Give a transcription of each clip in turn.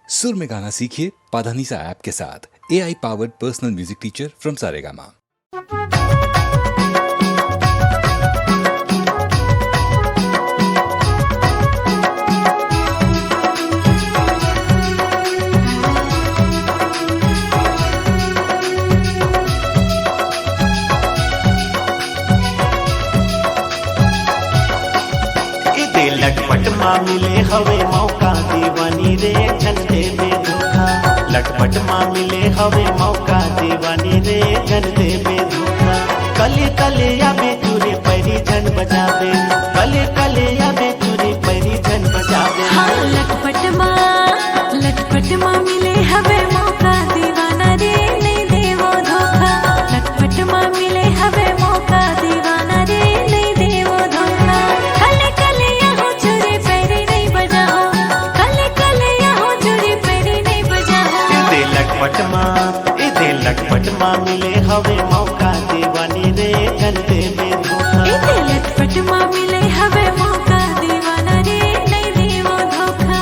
सुर में गाना सीखिए पाधानीसा ऐप के साथ। AI powered personal music teacher from Saregama. लटपट मामिले हवे मौका दीवानी रे झंडे में धोखा। लटपट मामिले हवे मौका दीवानी रे झंडे में धोखा। कले कले या बेचूरे पैरी झन बजावे, कले कले या बेचूरे पैरी झन बजावे। हाँ, लटपट मामिले हवे मौका दीवाना रे नहीं देवो धोखा। लटपट मामिले हवे मौका दीवाना रे नहीं देवो धोखा। कले कले या हो चूड़ी पैरी नहीं बजाओ, कले कले या हो चूड़ी पैरी नहीं बजाओ। इदे लटपट मामिले हवे मौका दीवानी रे झंडे में धोखा। इदे लटपट मामिले हवे मौका दीवाना रे नहीं देवो धोखा।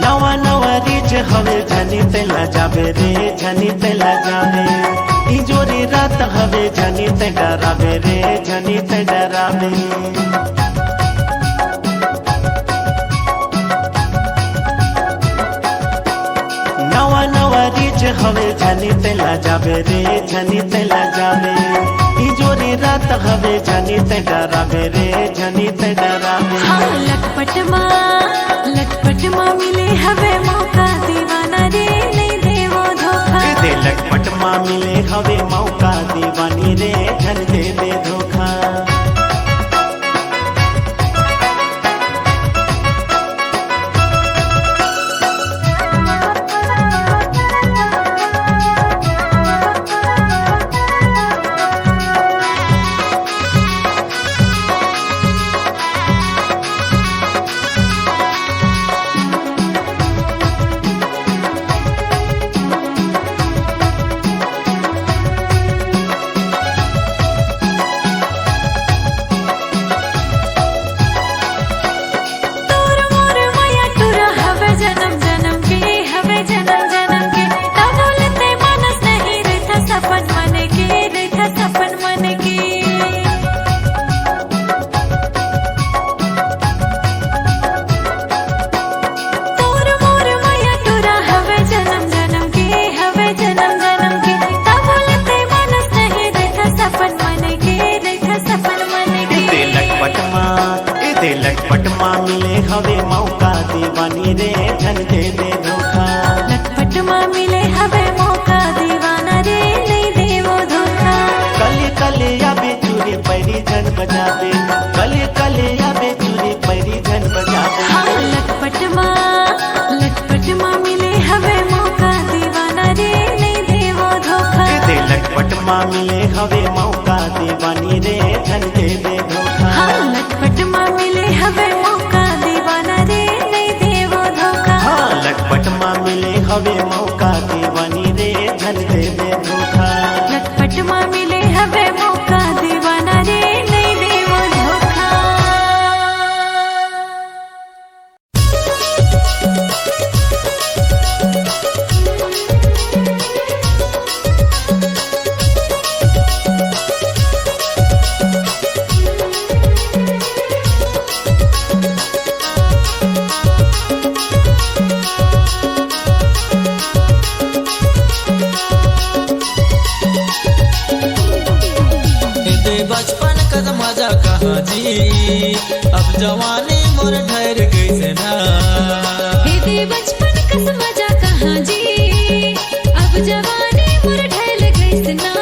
नवा नवा रीच हवे झनी तेला जावे रे, झनी तेला जावे। इजोरी रात हवे झनी ते डरावे रे, झनी ते डरावे। नवा नवा रीच हवे झनी तेला जावे रे, झनी तेला जावे। इजोरी रात हवे झनी ते डरावे रे, झनी ते डरावे। हाँ, लटपट मामिले हवे मौका दीवाना रे नहीं देवो धोखा। इदे लटपट मामिले हवे मौका दीवानी रे झन दे दे धोखा। लटपट मामिले हवे मौका दीवानी रे झन दे दे धोखा। लटपट मामिले हवे मौका दीवाना रे नहीं देवो धोखा। कले कले या बेचूरे पैरी झन बजावे, कले कले या बेचूरे पैरी झन बजावे। हाँ, लटपट मामिले हवे मौका दीवाना रे नहीं देवो धोखा। इदे लटपट मामिले हवे मौका दीवानी रे झन दे दे धोखा। हाँ, लटपट मामिले हवे मौका दीवाना रे नहीं देवो धोखा। हाँ, लटपट मामिले हवे मौका दीवानी रे झन दे दे धोखा। लटपट मामिले हवे मौका दीवाना रे नहीं देवो धोखा। बचपन कद मजा कहाँ जी, अब जवानी मोर ठहर गई से ना। बचपन कस मजा कहाँ जी, अब जवानी मोर ठहर गई से ना।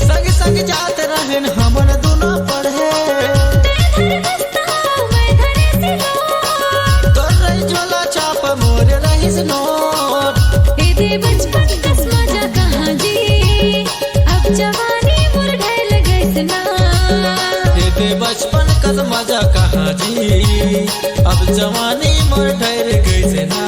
संग संग जात रहन हमन दोनों पढ़े, मैं धर बचपन कस मजा कहाँ जी, अब जवानी मोर ढल गइस ना। दे बचपन कद मजा कहाँ जी, अब जवानी मोर ठहर गइसे ना।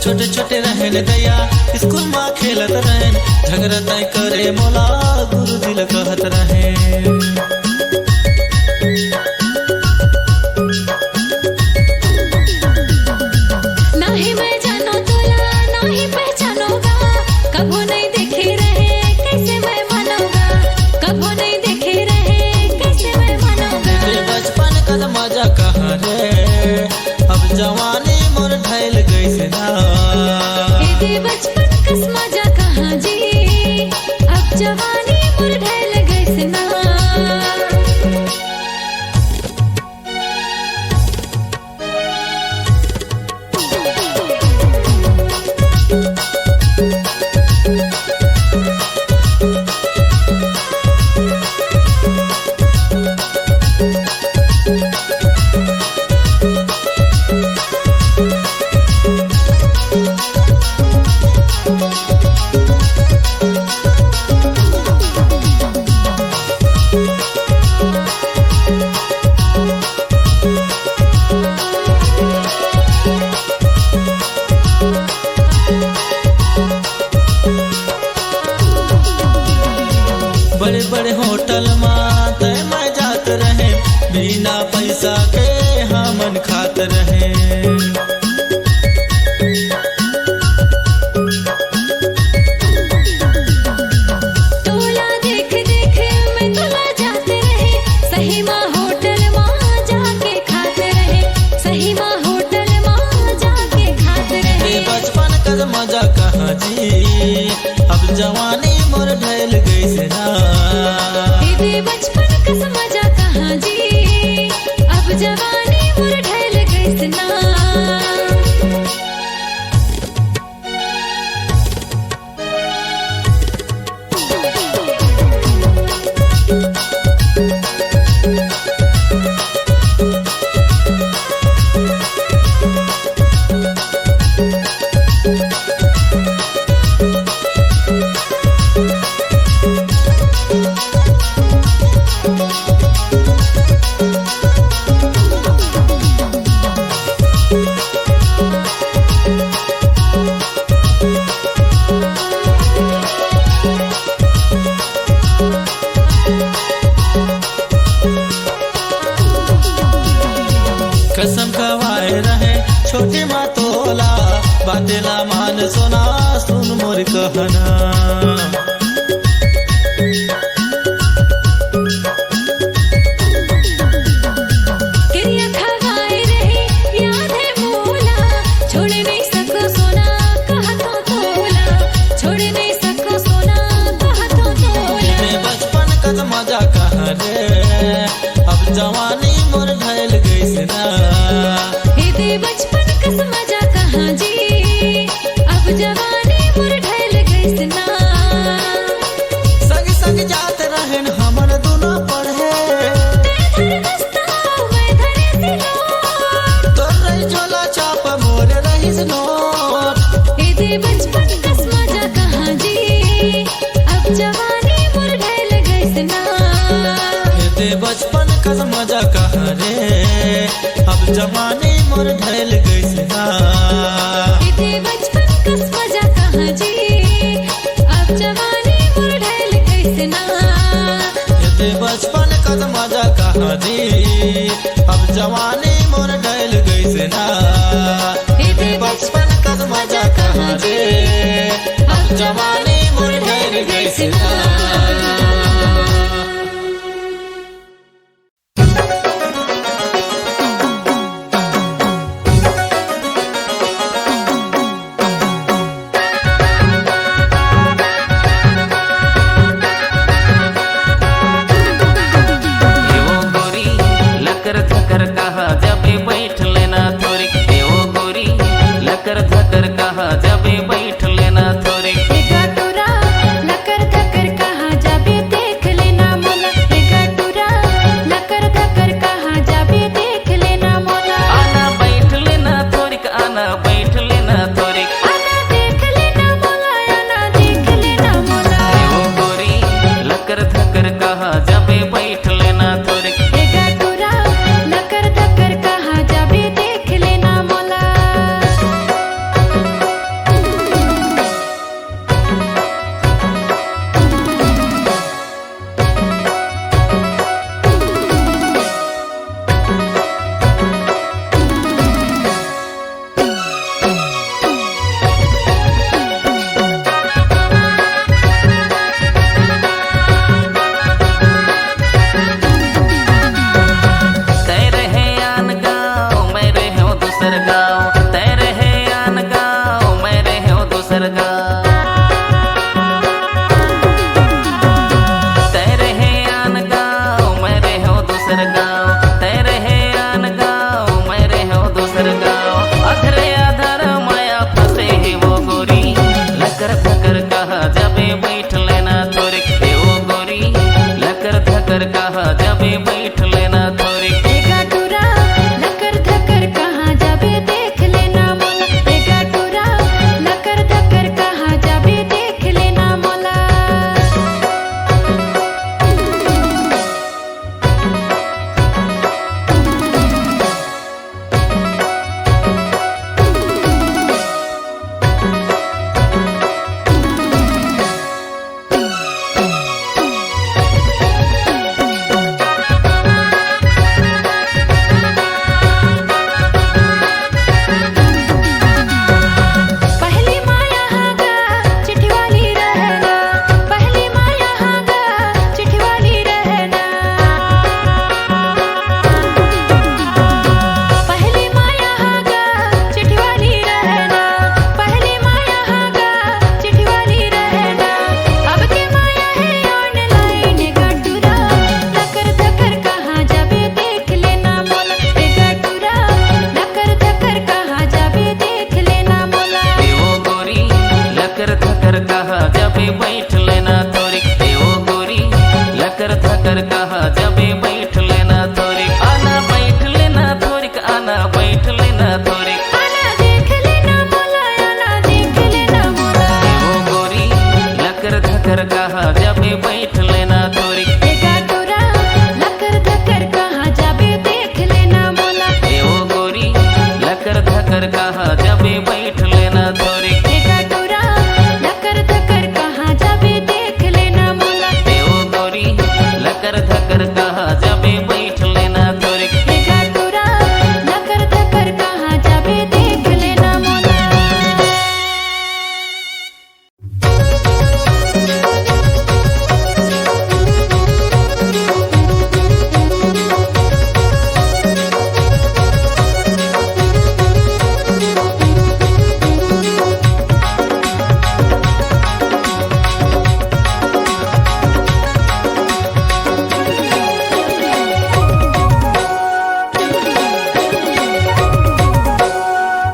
छोटे छोटे रहन दया स्कूल में खेलत रहन, झगड़ा तय करे मोला गुरुजी ल कहत रहे। नाही मैं जानो तोला नाही पहचानोगा, कभो नहीं देखे रहे कैसे मैं मानोगा, कभो नहीं देखे रहे कैसे मैं मानोगा। दे बचपन कद मजा कहाँ रे, अब जवानी मोर ढल गइसे ना। दे बचपन कस मजा कहाँ जी, अब जवानी मोर ढल गइस ना। बड़े बड़े होटल में तय मैं जात रहे, बिना पैसा के हमन खात रहे। तोला देख देख मैं तोला जाते रहे, सही माँ होटल माँ जाके खाते रहे, सही माँ होटल माँ जाके खाते दे रहे। बचपन कद मजा कहाँ जी, अब जवानी मोर ढल गइसे ना। दे बचपन कस मजा कहाँ जी, अब जवानी मोर ढल गइस ना। कसम खवाए रहे छोटे माँ तोला, बातेला मान सोना सुन मोर कहना। क्रिया खवाए रहे याद है मोला, छोड़ नहीं सको सोना कहा तो तोला, छोड़ नहीं सको सोना कहा तो तोला। दे बचपन कद मजा कहाँ रे, अब जवानी मोर ढल गइसे ना। दे बचपन कस मजा कहाँ जी, अब जवानी मोर ढल गइस ना। संग संग जात रहन हमन दोनों पढ़े, तेरे धर दस्ता मैं धरे सिलोट, तोर रही झोला चाप मोर रहीस नोट। दे बचपन कस मजा कहाँ जी, अब जवानी मोर ढल गइस ना। दे बचपन कद मजा कहाँ रे, अब जवानी मोर ढल गइसे ना। दे बचपन कस मजा कहाँ जी, अब जवानी मोर ढल गइस ना। दे बचपन कद मजा कहाँ जी, अब जवानी मोर ढल गइसे ना। दे बचपन कद मजा कहाँ जी, अब जवानी मोर ढल दूसर गाँव, तय रहे आन गाँव, मैं रहे हूँ दूसर गाँव। तय रहे आन गाँव, मैं रहे हूँ दूसर गाँव, तय रहे आन गाँव, मैं रहे हूँ दूसर गाँव। अधरे अधर माया फंसे ही वो गोरी, लकर थकर कहा जबे बैठ लेना थोड़ी, ए वो गोरी लकर थकर कहा जबे बैठ लेना थोड़ी। एगा टूरा लकर धकर कहाँ जाबे देख लेना मोला, एगा टूरा लकर धकर कहाँ जाबे देख लेना मोला। पहली माया हागा चिट्ठी वाली रहना, पहली माया हागा चिट्ठी वाली रहना। पहली माया हागा चिट्ठी वाली रहना, पहली माया हागा चिट्ठी वाली रहना। अब के माया है ऑनलाइन गटूरा, लकर धकर कहाँ जाबे देख लेना मोला, ए गटूरा लकर धकर कहाँ जाबे देख लेना मोला। ए वो गोरी लकर थकर कहा जबे बैठ लेना थोड़ी, ए वो गोरी लकर थकर कहा जबे बैठ लेना थोड़ी। आना बैठ लेना थोड़ी, आना बैठ लेना थोड़ी। आना देख लेना मोला, आना देख लेना मोला। ए वो गोरी लकर थकर कहा जबे बैठ लेना थोड़ी, एगा टूरा लकर धकर कहाँ जाबे देख लेना मोला, ए वो गोरी लकर थकर कहा जबे बैठ लेना थोड़ी। एगा टूरा लकर धकर कहाँ जाबे देख लेना मोला, ए वो गोरी लकर थकर कहा जबे बैठ लेना थोड़ी। एगा टूरा लकर धकर कहाँ जाबे देख लेना मोला।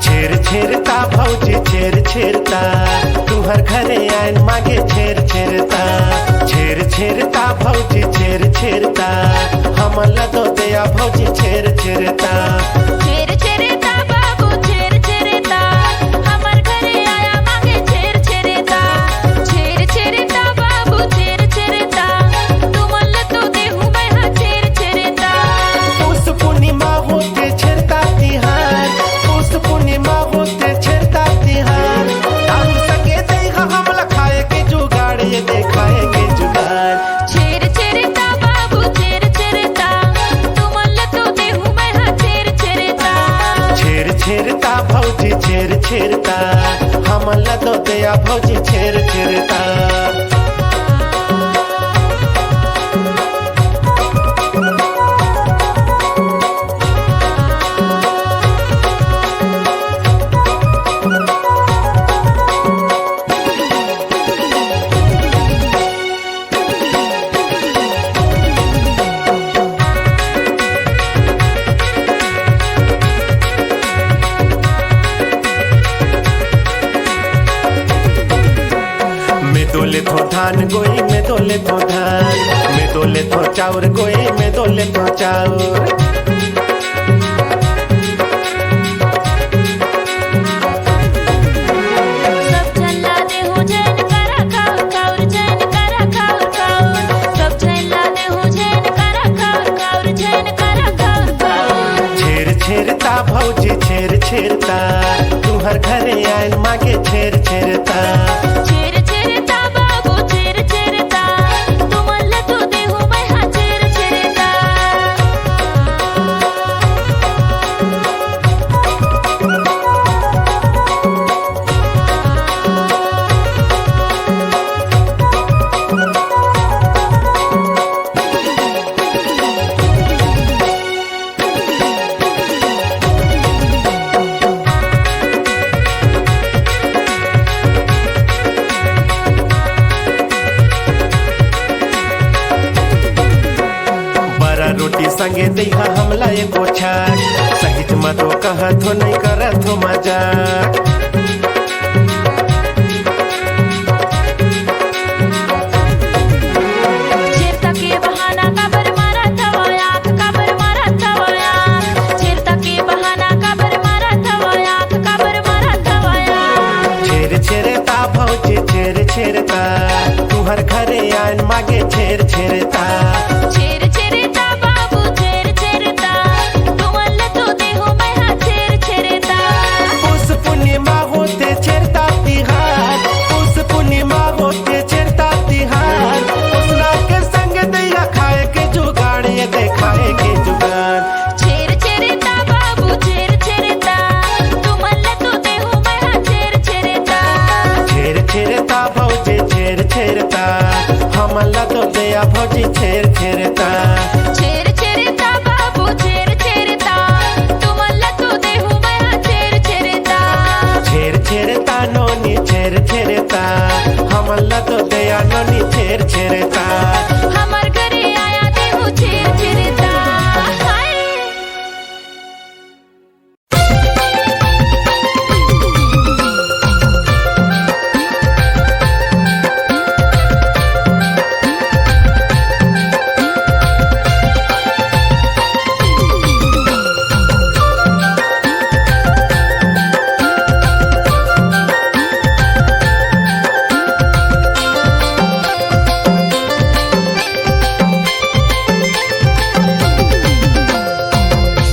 छेर छेरता भौजी छेर छेरता, तुहर घरे आइन मागे छेर छेरता। छेर छेरता भौजी छेर छेरता, हमल दो दया भौजी छेर छेरता। छेर छेरेता बाबू छेर छेरेता, हमर घरे आया मांगे छेर छेरेता। छेर छेरेता बाबू छेर छेरेता, तुमल तो देहु मैं हाँ छेर छेरेता। उस पूर्णिमा होते छेरता तिहार, उस पूर्णिमा होते छेरता तिहार। हम सके देगा हमला खाए के जुगाड़, ये देखाए के जुगाड़। छेर छेरेता बाबू छेर छेरेता, तुमल तो देहु मैं हाँ छेर छेरेता। छेर छेरता भौजी छेर छेरता, हमल दो दया भौजी छेर छेरता। मैं दोले थो धान गोई, मैं दोले थो धान, मैं दोले थो चाउर गोई, मैं दोले थो चाउर। सब झल्ला देहु जैन करा खाउर खाउर, जैन करा खाउर खाउर। सब झल्ला देहु जैन करा खाउर खाउर, जैन करा खाउर खाउर। छेर छेरता भौजी छेर छेरता, तुहर घरे आइन मागे छेर छेरता। छेर छेरेता बाबू छेर छेरेता, तुमल तो देहु मैं हाँ छेर छेरेता। के दैहा हमला एगो छाट सहित मतो कहत हो नहीं करत हो मजाक छेड़ता के बहाना काबर मारत हवया काबर मारत हवया छेड़ता के बहाना काबर मारत हवया काबर मारत हवया छेर छेरता भौजी छेर छेरता तुहर घरे आन मागे छेर छेरता छेर छेड़ता बाबू छेर छेड़ता तुमल तो देहो मैं हाँ छेर छेड़ता उस पूर्णिमा होते छेरता तिहार उस पूर्णिमा होते छेरता तिहार उसना के संग दैया खाए के जुगाड़ ये देखाए के जुगाड़ छेर छेड़ता बाबू छेर छेड़ता तुमल तो देहो मैं हाँ छेर छेड़ता छेर छेरता भौजी छेर छेरता हमला तो दया भौजी छेर छेरता छेर छेड़ता बाबू छेर छेड़ता तुमल तो देहो मैं हाँ छेर छेड़ता छेर छेरता नोनी छेर छेरता हमला तो दया नोनी छेर छेरता हमर घरे आया देहो छेर छेड़ता हाय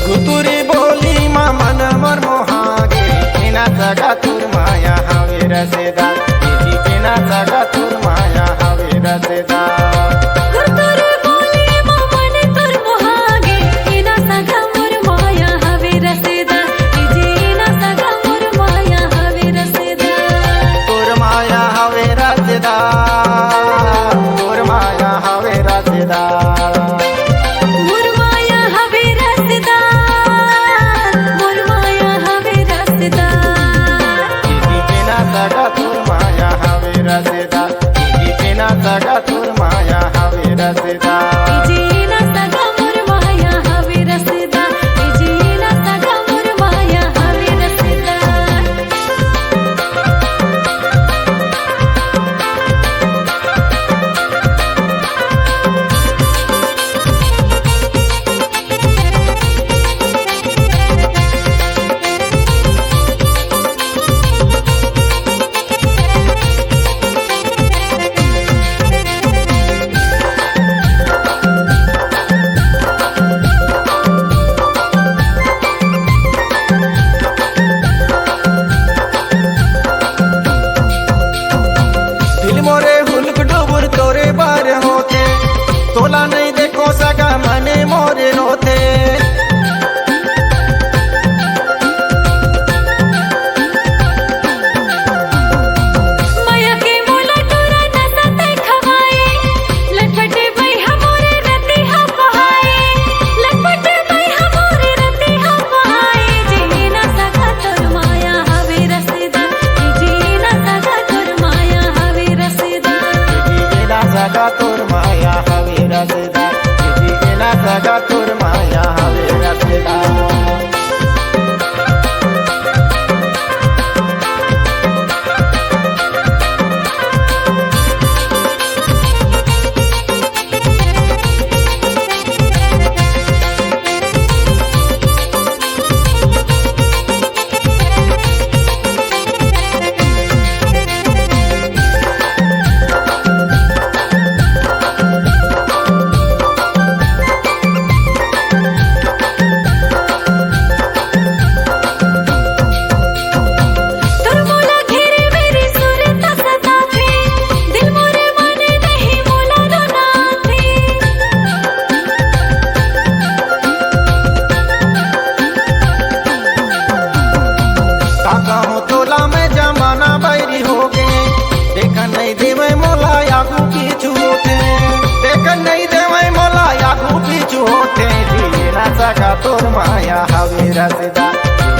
कुतुरी बोली मा मन मोर मोहागे बिना सगा तुर माया हवे रसेदा दीदी बिना सगा तुर माया हवे रसेदा कुरकुरे बोले मोमन तुर मोहागे इना सगा मोर माया हवे रसेदा इजी इना सगा मोर माया हवे रसेदा तुर माया हवे रसेदा तुर माया हवे रसेदा मोर माया हवे रसेदा मोर माया हवे रसेदा दीदी बिना सगा तुर माया हवे रसेदा दीदी बिना सगा तुर माया हवे रसेदा इजी इना सगा मोर माया हवे रसेदा इजी इना सगा मोर माया हवे रसेदा दिल मोरे हुलक डुबुर तोरे बार होते तोला नहीं देखो सगा मने मोरे रोते माया के मोला टोरा नसते खवाए लटपटे भाई हमोरे रति हम बहाए लटपटे भाई हमोरे रति हम बहाए जीना सगा तोर माया हवे रसेदा जीना सगा तोर माया हवे रसेदा दीदी बिना सगा तुर माया हवे रसेदा दीदी बिना सगा तुर माया हवे रसेदा तोर मोला घेरे मेरी सुरता सताथे दिल मोरे माने नहीं मोला रोनाथे काका हो तोला में जमाना बैरी हो गए देखा नहीं देवे मोला यागू पीछू होते देखा नहीं देवे मोला यागू पीछू होते दीदी ना सगा तुर माया हवे रसेदा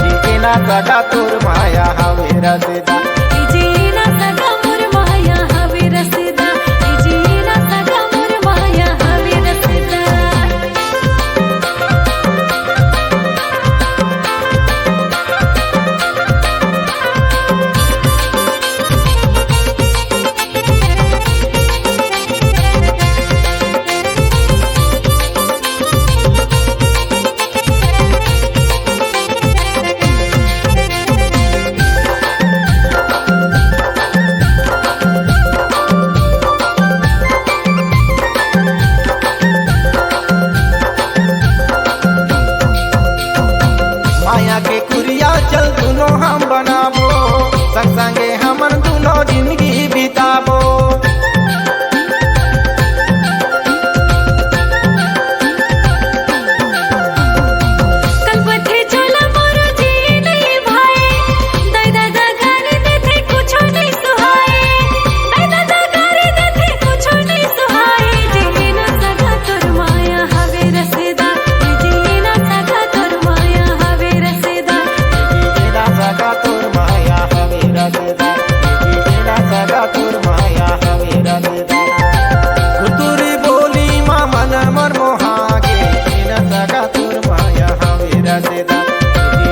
दीदी ना सगा तुर माया हवे रसेदा जीना सगा मोर माया हवे रसेदा जीना सगा मोर माया हवे रसेदा चल दुनो हम बनाबो संग संगे हमन दुनो जिंदगी बिताबो कलपथे चला मोरो जी नहीं भाई दाई दादा गारी देथे कुछो नहीं सुहाए दाई दादा गारी देथे कुछो नहीं सुहाए जीना सगा तोर माया हवे रसेदा जीना सगा तोर माया हवे रसेदा जीना सगा तोर माया हवे रसेदा जीना सगा तोर माया हवे रसेदा तुरी बोली मा मन मोर मोहागे जीना सगा तोर माया हवे रसेदा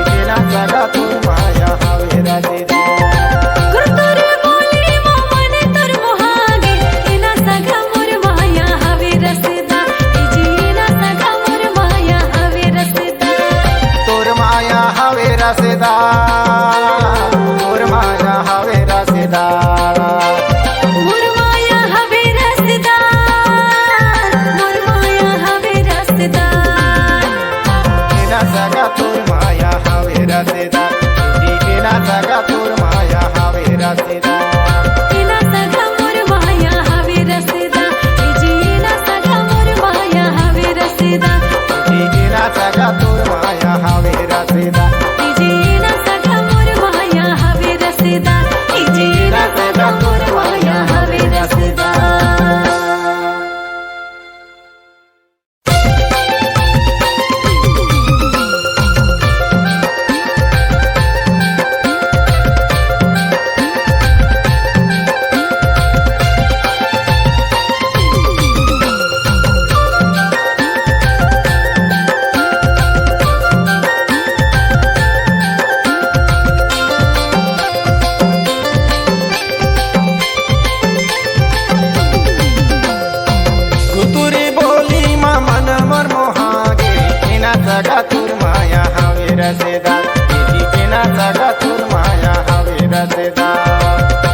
जीना सगा तोर माया हवे रसेदा गुरुतोर बोली मोमन तोर मोहागे इना सगा मोर माया हवे रसेदा जीना सगा मोर माया हवे रसेदा तोर माया हवे रसेदा तोर माया हवे रसेदा मोर माया हवे रसेदा मोर माया हवे रसेदा जीना सगा तोर माया हवे रसेदा जीना सगा तोर माया हवे रसेदा इना सगा मोर माया हवे रसेदा जीना सगा मोर माया हवे रसेदा जीना सगा तोर माया हवे रसेदा जीना सगा मोर माया हवे रसेदा जीना सगा मोर माया हवे रसेदा तुरी बोली मा मन मोर मोहागे जीना सगा तोर माया हवे रसेदा जीना सगा तोर माया हवे रसेदा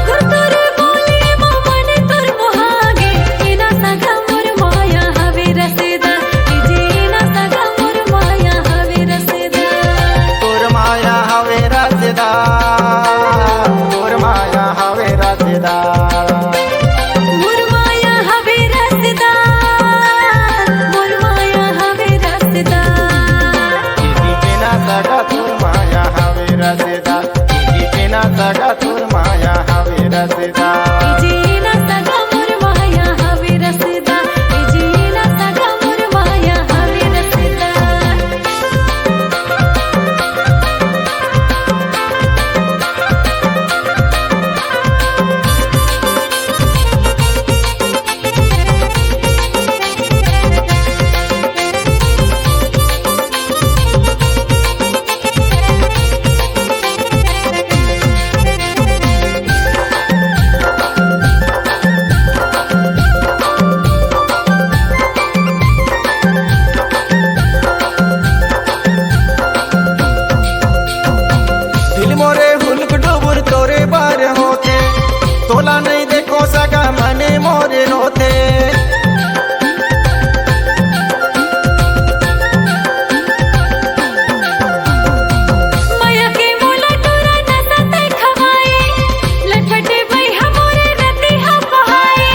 गुरुतोर बोली मोमन तोर मोहागे इना सगा मोर माया हवे रसेदा जीना सगा मोर माया हवे रसेदा तोर माया हवे रसेदा तोर माया हवे रसेदा मोर माया हवे रसेदा मोर माया हवे रसेदा जीना सगा तोर माया हवे रसेदा जीना सगा तोर माया हवे रसेदा जीना सगा मोर माया हवे रसेदा जीना सगा मोर माया हवे रसेदा दिल मोरे हुलक डुबुर तोरे बार होते तोला नहीं देखो सगा मने मोरे रोते माया के मोला तोरा नसते खवाए लटपटे भई हमोरे रति हम बहाए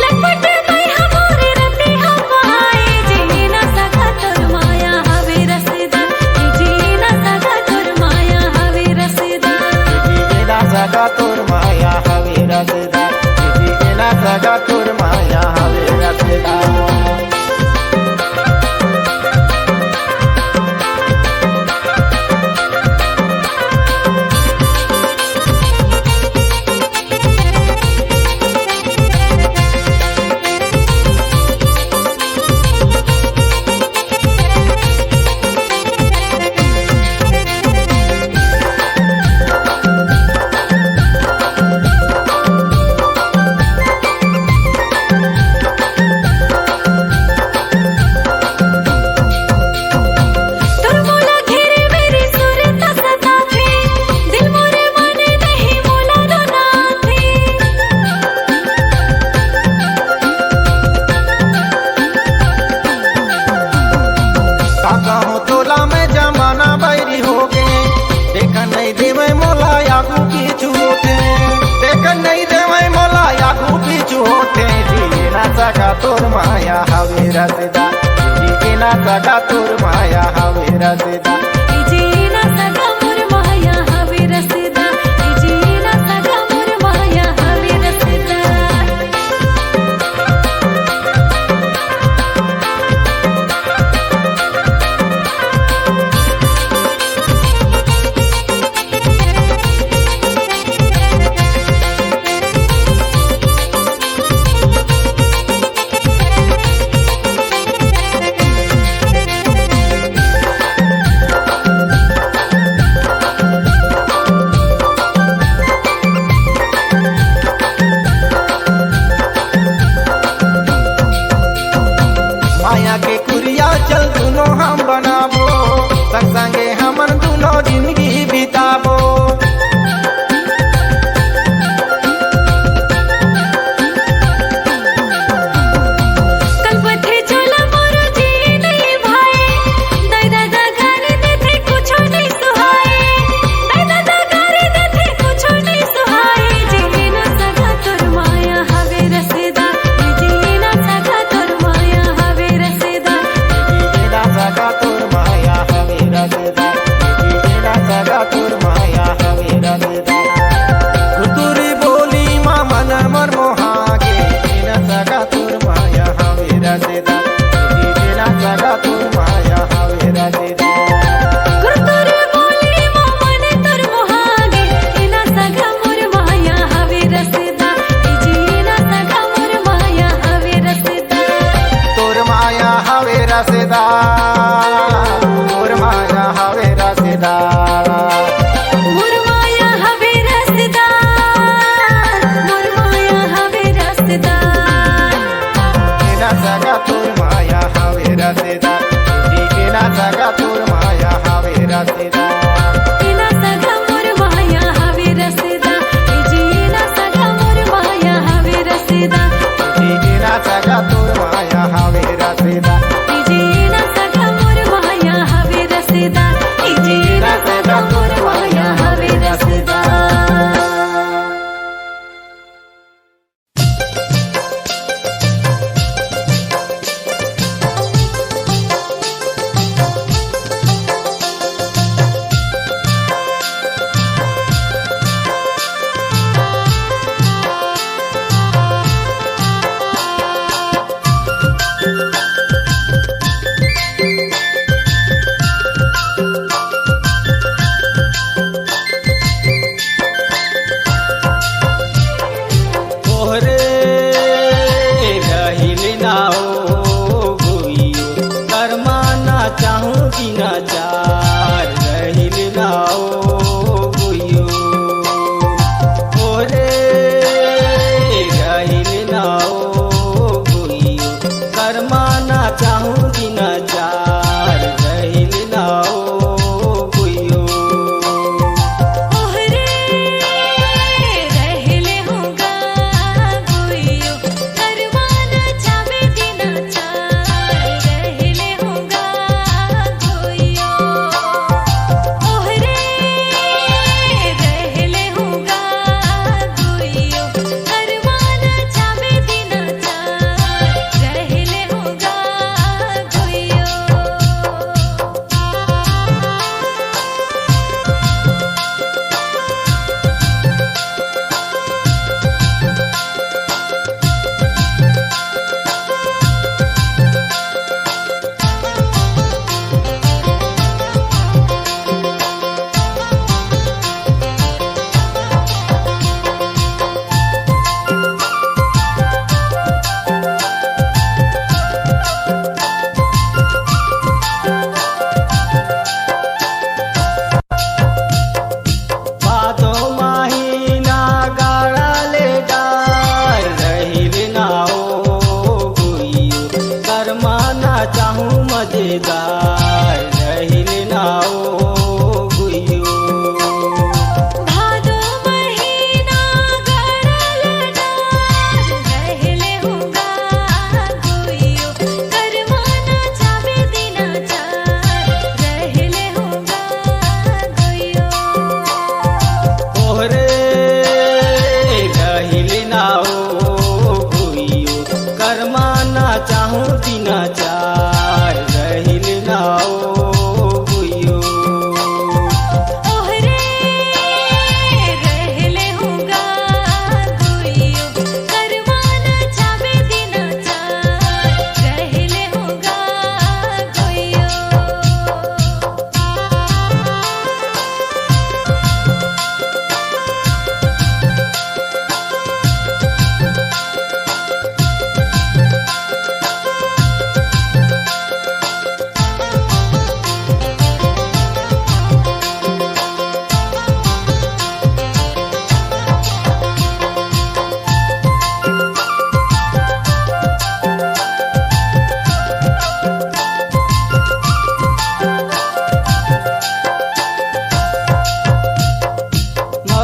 लटपटे भई हमोरे रति हम बहाए जीना सगा तोर माया हवे रसेदा जीना सगा तोर माया हवे रसेदा जीना सगा तोर माया हवे रसेदा जीना सगा तोर माया हवे रसेदा तोर माया हवे रसदा जीना सगा तोर माया हवे रसदा जीना सगा मोर माया हवे रसदा जीना सगा मोर माया हवे रसदा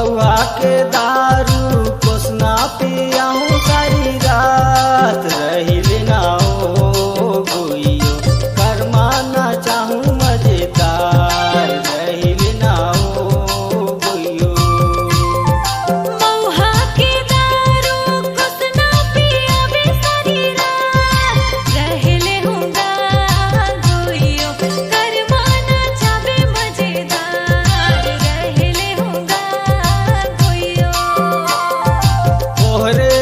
महुआ के दारू कोसना पियाऊं सारी रात रहिल ना ओ गोइयो कर्मा ना चाहूं मजेदार रहिल ना ओ गोइयो। मौहा के दारू कुसना पियावे सारी रात रहले होगा गोइयो करमाना चावे मजेदार रहले होगा गोइयो। तोहरे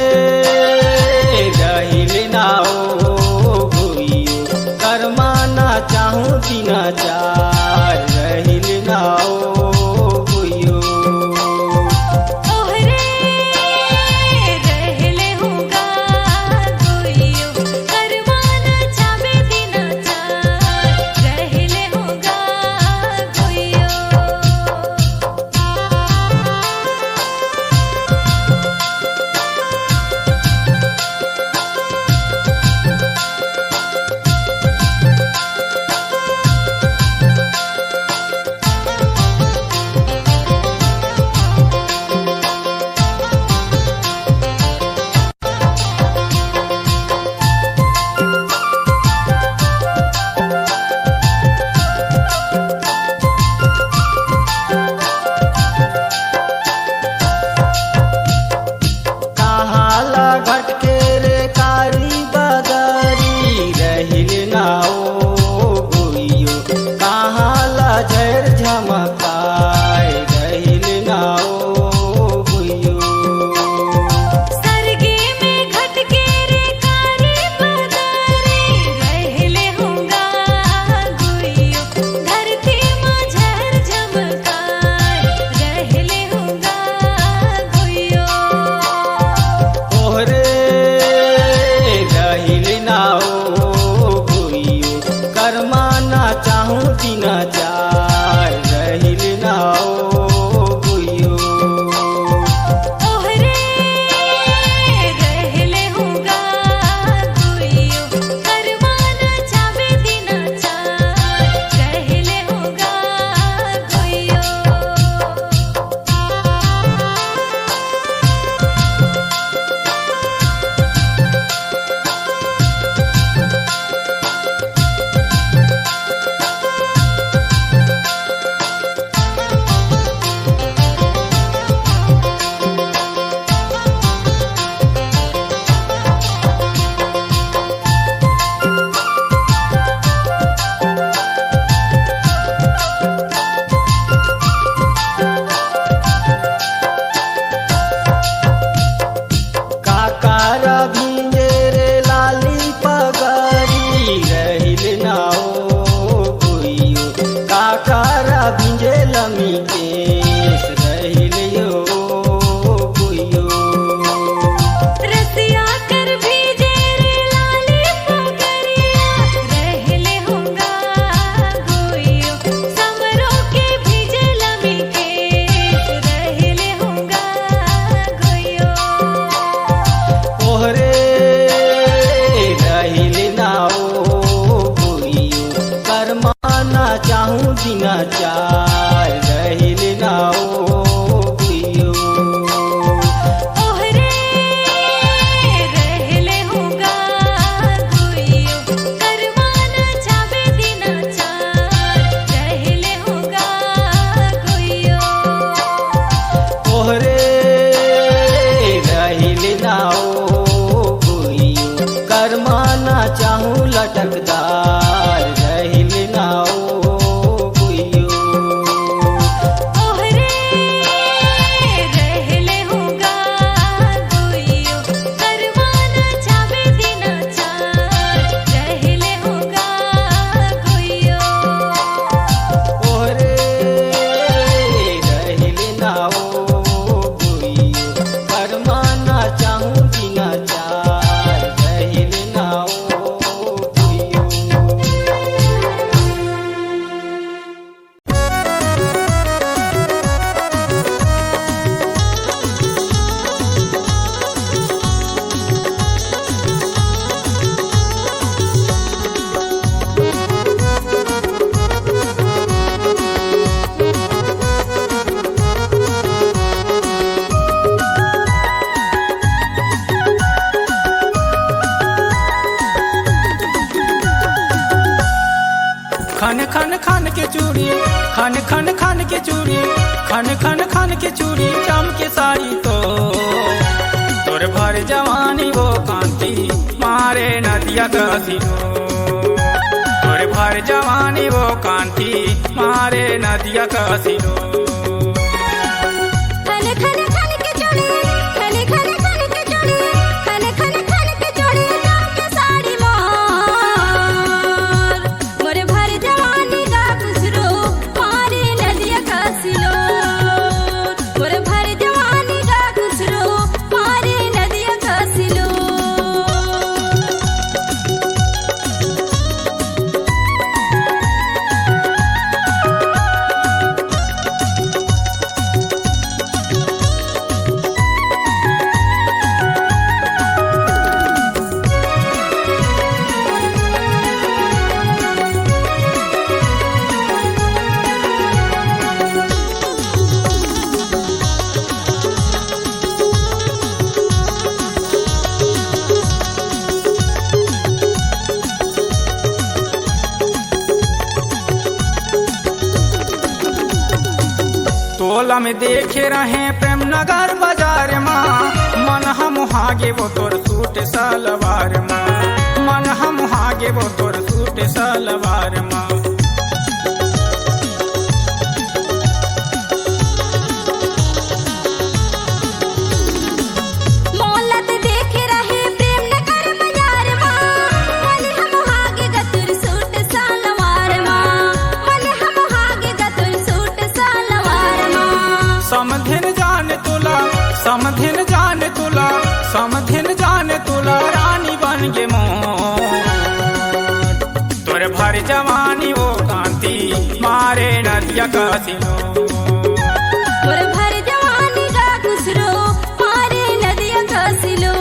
खन खन खन के चूड़ी खन खन खन के चूड़ी चमके साड़ी तो तोर भर जवानी वो कांति मारे नदिया कसिलो तोर भर जवानी वो कांति मारे नदिया कसिलो खन खन खन के चूड़ी खन खन खन के चूड़ी खन खन खन के चूड़ी चमके साड़ी मोर मोरे भर जवानी का खुसरो मारे नदिया कसिलो मोरे भर जवानी का खुसरो मारे नदिया कसिलो टोला में देखे रहे प्रेम नगर बाजार माँ मन हम हागे वो तोर सूट सलवार माँ मन हम हागे वो तोर सूट सलवार माँ मोलत देखे रहे प्रेम नगर बाजार माँ मन हम हागे गतुर सूट सलवार माँ मन हम हागे गतुर सूट सलवार माँ समधिन जान तुला समधिन जान तुला समधिन जान तुला रानी बन गे मोर तोर भर जवानी वो कांति मारे नदिया कसिलो मोर भर जवानी का खुसरो मारे नदिया कसिलो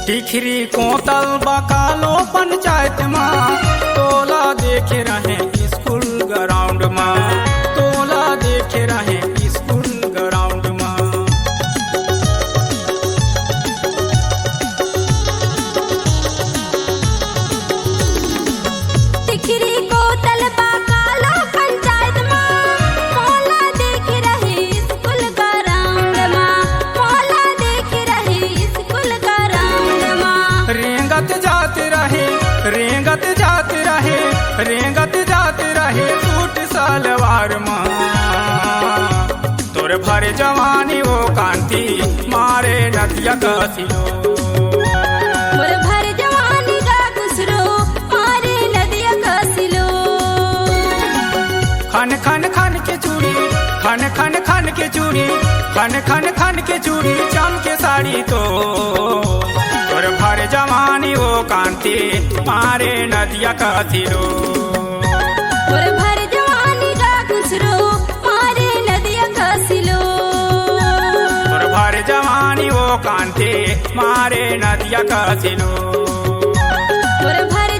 टिखरी कोतल बकालो पंचायत माँ तोला देखे रहे स्कूल ग्राउंड माँ तोला देखे रहे स्कूल ग्राउंड माँ टिकरी को तलबा काला पंचायत माँ मोला देख रहे स्कूल ग्राउंड माँ मोला देख रहे स्कूल ग्राउंड माँ रेंगत जाते रहे रेंगत जाते रहे रेंगत जाते रहे सूट सलवार माँ तोर भर जवानी वो कांति मारे नदिया कसिलो मोर भर जवानी का खुसरो मारे नदिया कसिलो खन खन खन के चूड़ी खन खन खन के चूड़ी खन खन खन के चूड़ी चमके साड़ी तो तोर भर जवानी वो कांति मारे नदिया कसिलो मोर भर जवानी का खुसरो मारे नदिया कसिलो तोर भर जवानी वो कांति मारे नदिया कसिलो मोर भर